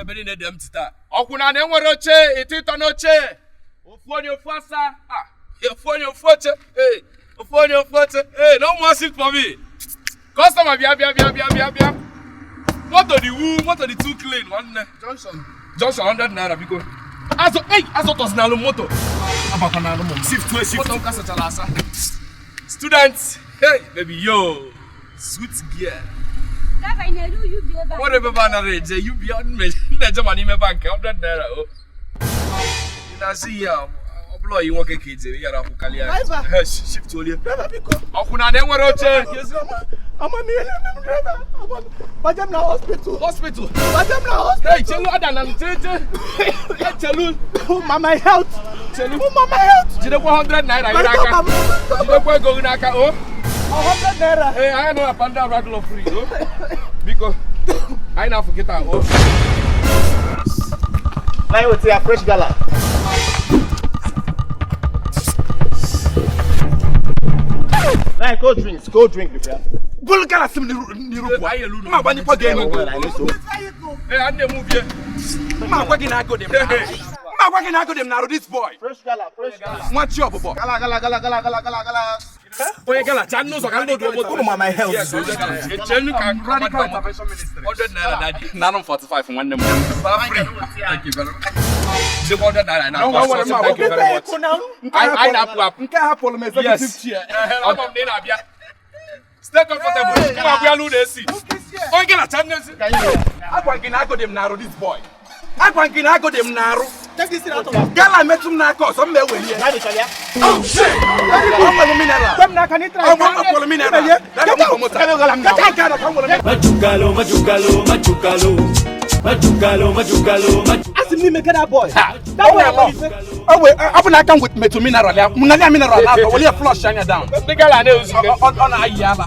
Ebeni ne dem tita. Okuna na enwere oche, itito no oche. Ofonyo fasa. Ah, ofonyo foche. Hey, ofonyo foche. Hey, no more sit for me. Customer bia. Motor the two clean one. Johnson 100 naira because. Azo tos na lo motor. Abaka na lo mo. Shift 2 shift. Motor kasa chalasa. Students, hey baby yo. Sweet gear. Whatever banner is, you be on me. Let's money me bank 100 naira. Oh, you see ya. Blow you work kids here. Afu kalia. Shift to you. Okuna ne nwere oche. I'm a driver. But I'm now hospital. But I'm now hospital. Hey, chelu adana tete. Chelu. Mama health. Chelu. Mama health. Jide 100 naira iraka. Jide go naka oh. 100 naira. Hey, I know a panda rattle free, no? Because I now forget that. Oh. Now you say a fresh gala. Now go drink, before. Go gala sim ni rupo. Why you ma bani po game. Hey, I dey move here. Ma kwa gina go dem. Ma kwa gina go dem na this boy. Fresh gala. What your bobo? Gala. Oye gala, chan no so kan do mo. Come on, my health. Chenu kan radical intervention ministry. 100 naira daddy. Na 45 for one dem. Thank you very much. The 100 naira now. Thank you very much. I na puap. Nke hapolo me executive chair. Amam dey na bia. Stay comfortable. Come on, we are load AC. Oye gala, chan no si. Agwangina go dem narrow this boy. Agwangina go dem narrow. Take this out of us. Gala metum na ko so me we here. Oh shit. I'm mineral. Come na can you try? I'm mineral. Ask me make that boy. That boy. Oh wait, open account with me to mineral. Munanya mineral. Will you flush shine down? The gala na uzi. On ayala.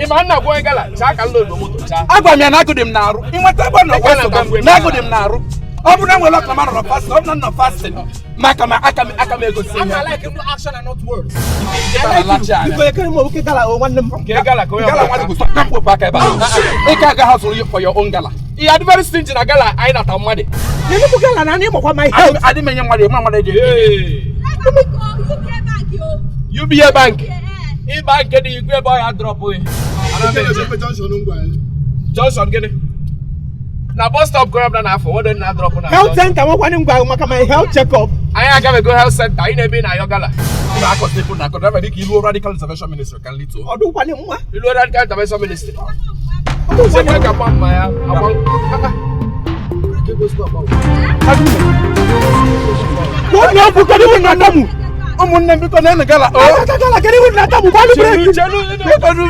Ima na go gala. Chaka load motor cha. Agwa me na go dem naru. Imwetaba na go na go dem naru. Obuna we lock the man on fast. Obuna no fasting. Akame go say. I like action and not words. Because you mo okay gala one them. Gala want to stop camp back eba. Eka house for your own gala. He had very stingy na gala I na tamade. You no gala na name kwa my health. I didn't menye mama dey. Hey. UBA bank. E bank dey igwe boy a drop we. Johnson gene. Na bus stop go up na for what dey na drop na. Health center mo kwani ngwa maka my health check up. I ga go health center. I na be na your gala. Na ko people na ko driver dey kill radical intervention ministry can lead to. Odun kwani mwa. Ilu radical intervention ministry. Say make a pump my among. What no buka ni na tamu. Omunne biko na gala. Oh, gala keri na tamu kwani break.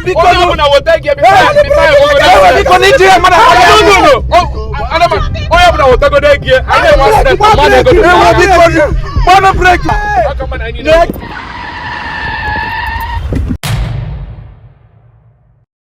Biko na water give biko ni je mara. No. Oh, Adama. Oya na water go dey give. I dey want that. Man go. Biko break. Come on, I need